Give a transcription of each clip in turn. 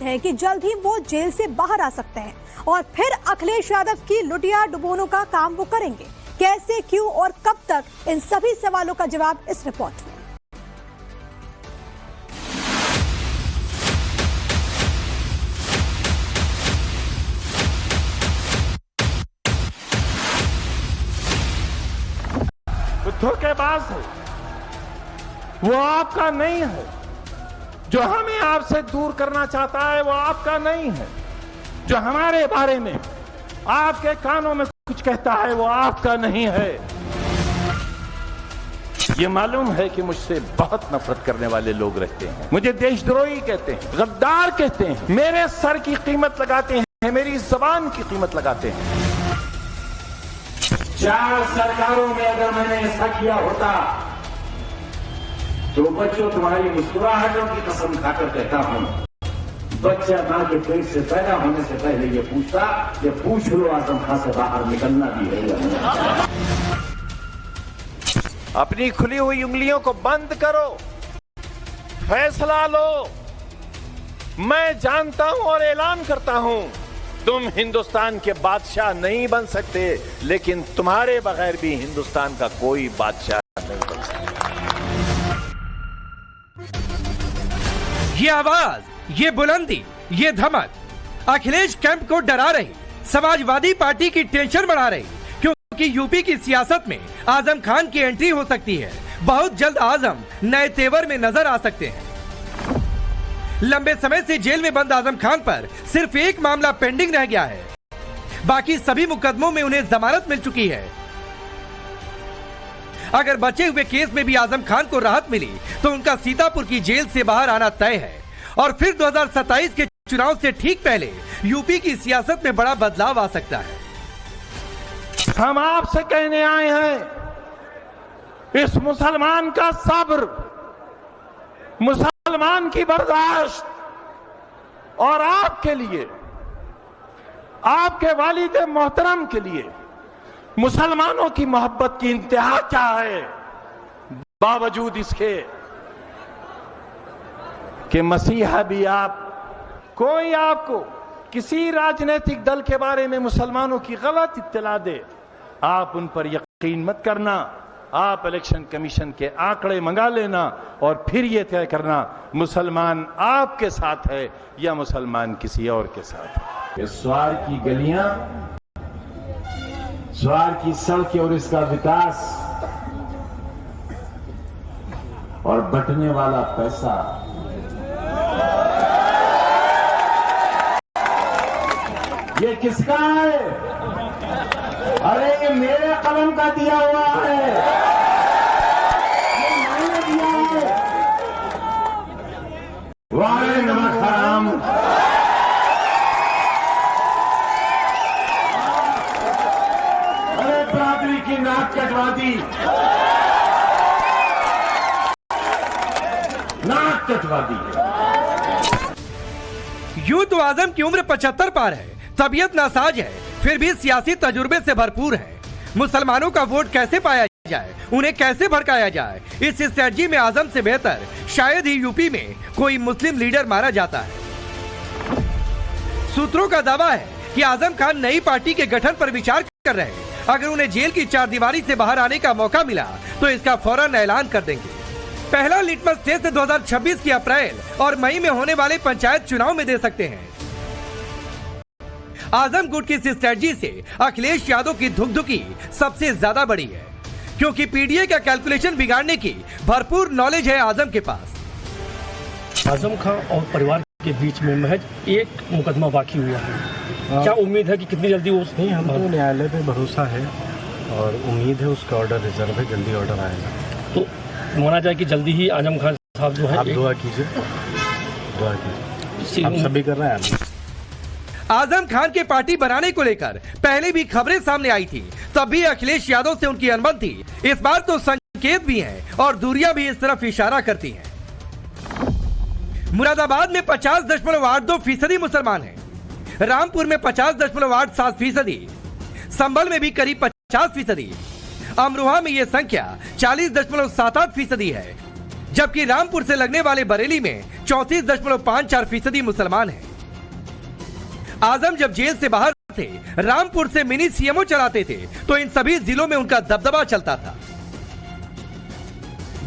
है कि जल्द ही वो जेल से बाहर आ सकते हैं और फिर अखिलेश यादव की लुटिया डुबोनों का काम वो करेंगे। कैसे, क्यों और कब तक, इन सभी सवालों का जवाब इस रिपोर्ट में। धोखेबाज है, वो आपका नहीं है। जो हमें आपसे दूर करना चाहता है वो आपका नहीं है। जो हमारे बारे में आपके कानों में कुछ कहता है वो आपका नहीं है। ये मालूम है कि मुझसे बहुत नफरत करने वाले लोग रहते हैं, मुझे देशद्रोही कहते हैं, गद्दार कहते हैं, मेरे सर की कीमत लगाते हैं, मेरी जबान की कीमत लगाते हैं। 4 सरकारों में अगर मैंने ऐसा किया होता तो बच्चों, तुम्हारी मुस्कुराहटों की कसम खाकर कहता हूं, बच्चा मां के पेट से पैदा होने से पहले ये पूछता, ये पूछ लो आजम खां से बाहर निकलना भी है या नहीं। अपनी खुली हुई उंगलियों को बंद करो, फैसला लो। मैं जानता हूं और ऐलान करता हूं, तुम हिंदुस्तान के बादशाह नहीं बन सकते, लेकिन तुम्हारे बगैर भी हिंदुस्तान का कोई बादशाह नहीं बन सकता। ये आवाज, ये बुलंदी, ये धमक अखिलेश कैंप को डरा रही, समाजवादी पार्टी की टेंशन बढ़ा रही, क्योंकि यूपी की सियासत में आजम खान की एंट्री हो सकती है। बहुत जल्द आजम नए तेवर में नजर आ सकते हैं। लंबे समय से जेल में बंद आजम खान पर सिर्फ एक मामला पेंडिंग रह गया है, बाकी सभी मुकदमों में उन्हें जमानत मिल चुकी है। अगर बचे हुए केस में भी आजम खान को राहत मिली तो उनका सीतापुर की जेल से बाहर आना तय है और फिर 2027 के चुनाव से ठीक पहले यूपी की सियासत में बड़ा बदलाव आ सकता है। हम आपसे कहने आए हैं, इस मुसलमान का सब्र, मुसलमान की बर्दाश्त और आपके लिए, आपके वालिद मोहतरम के लिए मुसलमानों की मोहब्बत की इंतहा क्या है, बावजूद इसके कि मसीहा भी आप, कोई आपको किसी राजनीतिक दल के बारे में मुसलमानों की गलत इत्तला दे, आप उन पर यकीन मत करना। आप इलेक्शन कमीशन के आंकड़े मंगा लेना और फिर यह तय करना मुसलमान आपके साथ है या मुसलमान किसी और के साथ है। इस स्वार की गलियां, स्वार की सड़कें और इसका विकास और बंटने वाला पैसा, ये किसका है? अरे ये मेरे कलम का दिया हुआ है, ये मैंने दिया है। वाले नमक हराम। अरे बरादरी की नाक कटवा दी, नाक कटवा दी। यूं तो आजम की उम्र 75 पार है, तबीयत नासाज है, फिर भी सियासी तजुर्बे से भरपूर है। मुसलमानों का वोट कैसे पाया जाए, उन्हें कैसे भड़काया जाए, इस स्ट्रेटजी में आजम से बेहतर शायद ही यूपी में कोई मुस्लिम लीडर माना जाता है। सूत्रों का दावा है कि आजम खान नई पार्टी के गठन पर विचार कर रहे हैं। अगर उन्हें जेल की चारदीवारी से बाहर आने का मौका मिला तो इसका फौरन ऐलान कर देंगे। पहला लिटमस टेस्ट 2026 की अप्रैल और मई में होने वाले पंचायत चुनाव में दे सकते हैं। आजम गुट की इस स्ट्रेटजी से अखिलेश यादव की धुकधुकी सबसे ज्यादा बड़ी है, क्योंकि पीडीए का कैलकुलेशन बिगाड़ने की भरपूर नॉलेज है आजम के पास। आजम खान और परिवार के बीच में महज एक मुकदमा बाकी हुआ है। क्या उम्मीद है कि कितनी जल्दी वो? नहीं, हमको न्यायालय पे भरोसा है और उम्मीद है उसका ऑर्डर रिजर्व है, जल्दी ऑर्डर आएगा। तो माना जाए कि जल्दी ही आजम खान साहब जो है, आप दुआ कीजिए, दुआ कीजिए, हम सभी कर रहे हैं। आजम खान के पार्टी बनाने को लेकर पहले भी खबरें सामने आई थी, तब भी अखिलेश यादव से उनकी अनबन थी। इस बार तो संकेत भी हैं और दूरियां भी इस तरफ इशारा करती हैं। मुरादाबाद में 50.82% मुसलमान हैं, रामपुर में 50.87%, संभल में भी करीब 50%, अमरोहा में यह संख्या 40.78% है, जबकि रामपुर से लगने वाले बरेली में 34.54% मुसलमान हैं। आजम जब जेल से बाहर थे, रामपुर से मिनी सीएमओ चलाते थे, तो इन सभी जिलों में उनका दबदबा चलता था।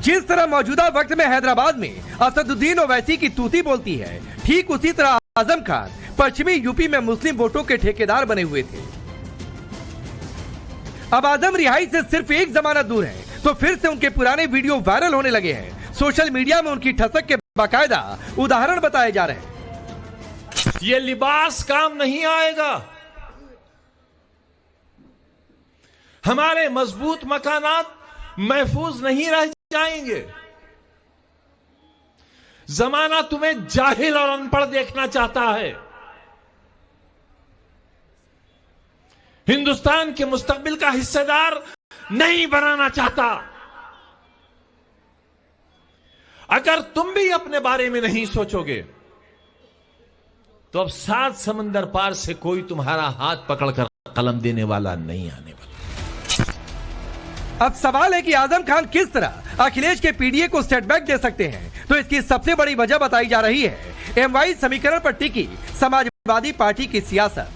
जिस तरह मौजूदा वक्त में हैदराबाद में असदुद्दीन ओवैसी की तूती बोलती है, ठीक उसी तरह आजम खान पश्चिमी यूपी में मुस्लिम वोटों के ठेकेदार बने हुए थे। अब आजम रिहाई से सिर्फ एक जमानत दूर है, तो फिर से उनके पुराने वीडियो वायरल होने लगे हैं। सोशल मीडिया में उनकी ठसक के बाकायदा उदाहरण बताए जा रहे हैं। ये लिबास काम नहीं आएगा। हमारे मजबूत मकानात महफूज नहीं रह जाएंगे। जमाना तुम्हें जाहिल और अनपढ़ देखना चाहता है। हिंदुस्तान के मुस्तकबिल का हिस्सेदार नहीं बनाना चाहता। अगर तुम भी अपने बारे में नहीं सोचोगे तो अब 7 समंदर पार से कोई तुम्हारा हाथ पकड़कर कलम देने वाला नहीं आने वाला। अब सवाल है कि आजम खान किस तरह अखिलेश के पीडीए को सेटबैक दे सकते हैं, तो इसकी सबसे बड़ी वजह बताई जा रही है एमवाई समीकरण पर टिकी समाजवादी पार्टी की सियासत।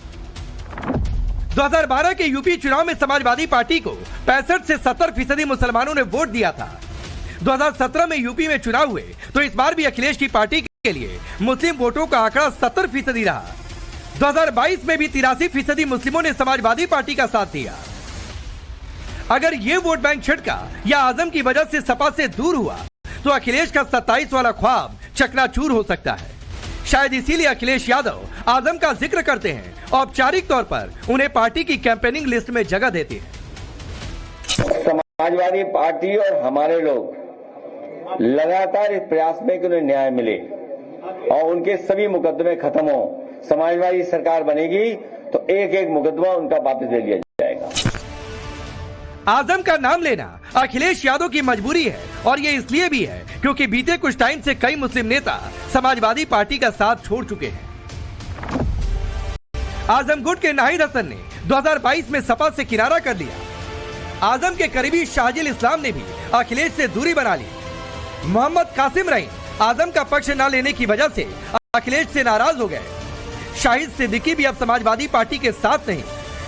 2012 के यूपी चुनाव में समाजवादी पार्टी को 65 से 70% मुसलमानों ने वोट दिया था। 2017 में यूपी में चुनाव हुए तो इस बार भी अखिलेश की पार्टी के लिए मुस्लिम वोटों का आंकड़ा 70% रहा। 2022 में भी 83% मुस्लिमों ने समाजवादी पार्टी का साथ दिया। अगर ये वोट बैंक छिटका या आजम की वजह से सपा से दूर हुआ तो अखिलेश का 27 वाला ख्वाब चकनाचूर हो सकता है। शायद इसीलिए अखिलेश यादव आजम का जिक्र करते हैं, औपचारिक तौर पर उन्हें पार्टी की कैंपेनिंग लिस्ट में जगह देते हैं। समाजवादी पार्टी और हमारे लोग लगातार इस प्रयास में कि उन्हें न्याय मिले और उनके सभी मुकदमे खत्म हो। समाजवादी सरकार बनेगी तो एक एक मुकदमा उनका वापस ले लिया जाएगा। आजम का नाम लेना अखिलेश यादव की मजबूरी है, और ये इसलिए भी है क्योंकि बीते कुछ टाइम से कई मुस्लिम नेता समाजवादी पार्टी का साथ छोड़ चुके हैं। आजम गुट के नाहिद हसन ने 2022 में सपा से किनारा कर लिया। आजम के करीबी शाहजिल इस्लाम ने भी अखिलेश से दूरी बना ली। मोहम्मद कासिम रहीम आजम का पक्ष न लेने की वजह से अखिलेश से नाराज हो गए। शाहिद सिद्दीकी भी अब समाजवादी पार्टी के साथ नहीं।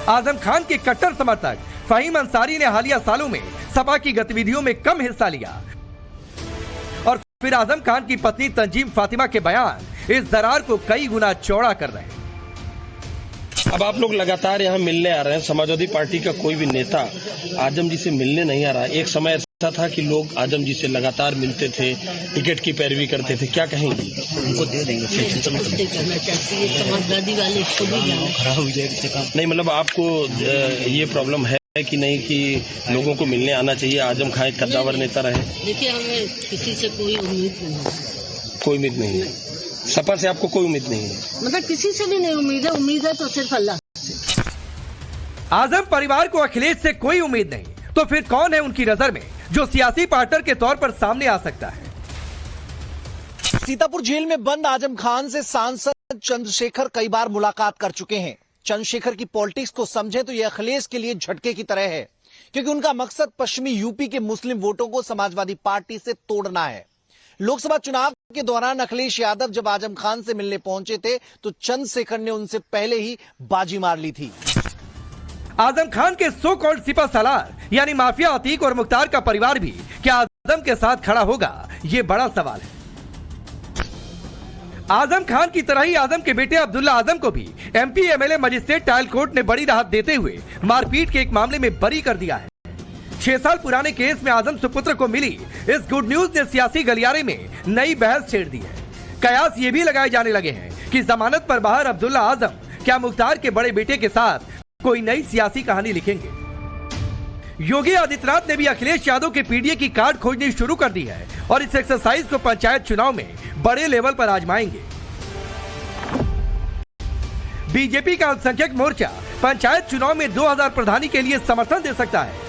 आजम खान के कट्टर समर्थक फहीम अंसारी ने हालिया सालों में सपा की गतिविधियों में कम हिस्सा लिया, और फिर आजम खान की पत्नी तंजीम फातिमा के बयान इस दरार को कई गुना चौड़ा कर रहे हैं। अब आप लोग लगातार यहाँ मिलने आ रहे हैं। समाजवादी पार्टी का कोई भी नेता आजम जी से मिलने नहीं आ रहा। एक समय ऐसा था कि लोग आजम जी से लगातार मिलते थे, टिकट की पैरवी करते थे। क्या कहेंगे? उनको दे देंगे। समाजवादी वाले इसको भी खड़ा हो जाएगा। नहीं, मतलब आपको ये प्रॉब्लम है कि नहीं कि लोगों को मिलने आना चाहिए, आजम खान एक कद्दावर नेता रहे? देखिए, हमें किसी से कोई उम्मीद नहीं है। कोई उम्मीद नहीं है? सपा से आपको कोई उम्मीद नहीं है? मतलब किसी से भी नहीं उम्मीद है तो सिर्फ अल्लाह से। आजम परिवार को अखिलेश से कोई उम्मीद नहीं, तो फिर कौन है उनकी नजर में जो सियासी पार्टनर के तौर पर सामने आ सकता है? सीतापुर जेल में बंद आजम खान से सांसद चंद्रशेखर कई बार मुलाकात कर चुके हैं। चंद्रशेखर की पॉलिटिक्स को समझे तो यह अखिलेश के लिए झटके की तरह है, क्योंकि उनका मकसद पश्चिमी यूपी के मुस्लिम वोटों को समाजवादी पार्टी से तोड़ना है। लोकसभा चुनाव के दौरान अखिलेश यादव जब आजम खान से मिलने पहुंचे थे तो चंद्रशेखर ने उनसे पहले ही बाजी मार ली थी। आजम खान के सो कॉल्ड सिपा सालार यानी माफिया अतीक और मुख्तार का परिवार भी क्या आजम के साथ खड़ा होगा, ये बड़ा सवाल है। आजम खान की तरह ही आजम के बेटे अब्दुल्ला आजम को भी MP MLA magistrate trial court ने बड़ी राहत देते हुए मारपीट के एक मामले में बरी कर दिया है। 6 साल पुराने केस में आजम सुपुत्र को मिली इस गुड न्यूज ने सियासी गलियारे में नई बहस छेड़ दी है। कयास ये भी लगाए जाने लगे हैं कि जमानत पर बाहर अब्दुल्ला आजम क्या मुख्तार के बड़े बेटे के साथ कोई नई सियासी कहानी लिखेंगे। योगी आदित्यनाथ ने भी अखिलेश यादव के पीडीए की कार्ड खोजनी शुरू कर दी है और इस एक्सरसाइज को पंचायत चुनाव में बड़े लेवल पर आजमाएंगे। बीजेपी का अल्पसंख्यक मोर्चा पंचायत चुनाव में 2000 प्रधानी के लिए समर्थन दे सकता है।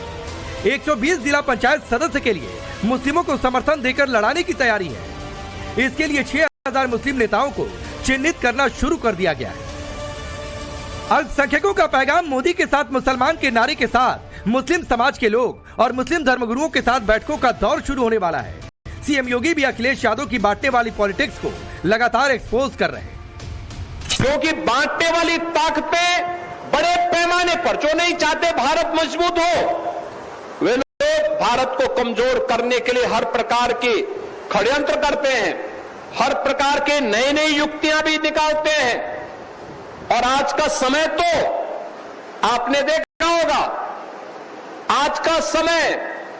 120 जिला पंचायत सदस्य के लिए मुस्लिमों को समर्थन देकर लड़ाने की तैयारी है। इसके लिए 6000 मुस्लिम नेताओं को चिन्हित करना शुरू कर दिया गया है। अल्पसंख्यकों का पैगाम मोदी के साथ मुसलमान के नारे के साथ मुस्लिम समाज के लोग और मुस्लिम धर्मगुरुओं के साथ बैठकों का दौर शुरू होने वाला है। सीएम योगी भी अखिलेश यादव की बांटने वाली पॉलिटिक्स को लगातार एक्सपोज कर रहे हैं। क्योंकि बांटने वाली ताकतें बड़े पैमाने पर, जो नहीं चाहते भारत मजबूत हो, वे लोग भारत को कमजोर करने के लिए हर प्रकार के षड्यंत्र करते हैं, हर प्रकार के नई नई युक्तियां भी निकालते हैं। और आज का समय तो आपने देखा होगा, आज का समय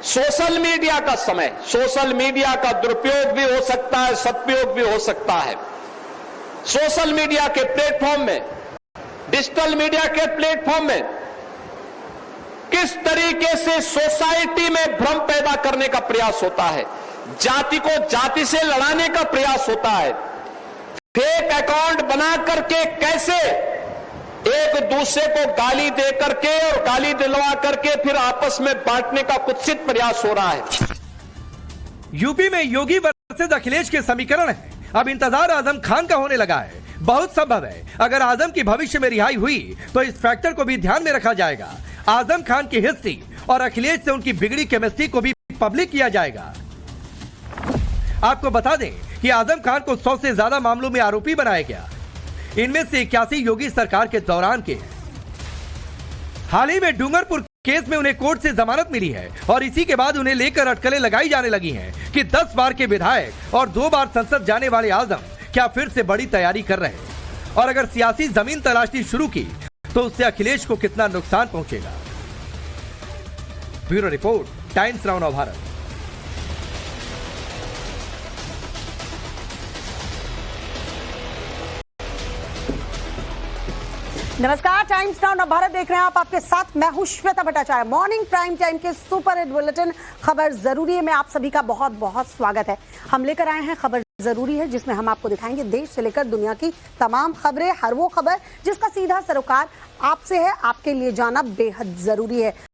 सोशल मीडिया का समय, सोशल मीडिया का दुरुपयोग भी हो सकता है, सदुपयोग भी हो सकता है। सोशल मीडिया के प्लेटफॉर्म में, डिजिटल मीडिया के प्लेटफॉर्म में किस तरीके से सोसाइटी में भ्रम पैदा करने का प्रयास होता है, जाति को जाति से लड़ाने का प्रयास होता है, फेक अकाउंट बना करके कैसे एक दूसरे को गाली दे करके और गाली दिलवा करके फिर आपस में बांटने का कुत्सित प्रयास हो रहा है। यूपी में योगी वर्सेस अखिलेश के समीकरण है। अब इंतजार आजम खान का होने लगा है। बहुत संभव है अगर आजम की भविष्य में रिहाई हुई तो इस फैक्टर को भी ध्यान में रखा जाएगा। आजम खान की हिस्ट्री और अखिलेश से उनकी बिगड़ी केमिस्ट्री को भी पब्लिक किया जाएगा। आपको बता दें कि आजम खान को 100 से ज्यादा मामलों में आरोपी बनाया गया। इनमें से 81 योगी सरकार के दौरान के हैं। हाल ही में डूंगरपुर केस में उन्हें कोर्ट से जमानत मिली है और इसी के बाद उन्हें लेकर अटकलें लगाई जाने लगी हैं कि 10 बार के विधायक और 2 बार संसद जाने वाले आजम क्या फिर से बड़ी तैयारी कर रहे हैं, और अगर सियासी जमीन तलाशनी शुरू की तो उससे अखिलेश को कितना नुकसान पहुंचेगा। Bureau report, times now Bharat. नमस्कार, टाइम्स नाउ भारत देख रहे हैं आप। आपके साथ मैं हूं Shweta Bhattacharya. Morning prime time के सुपर हिट बुलेटिन खबर जरूरी है में आप सभी का बहुत बहुत स्वागत है। हम लेकर आए हैं खबर जरूरी है, जिसमें हम आपको दिखाएंगे देश से लेकर दुनिया की तमाम खबरें, हर वो खबर जिसका सीधा सरोकार आपसे है, आपके लिए जाना बेहद जरूरी है।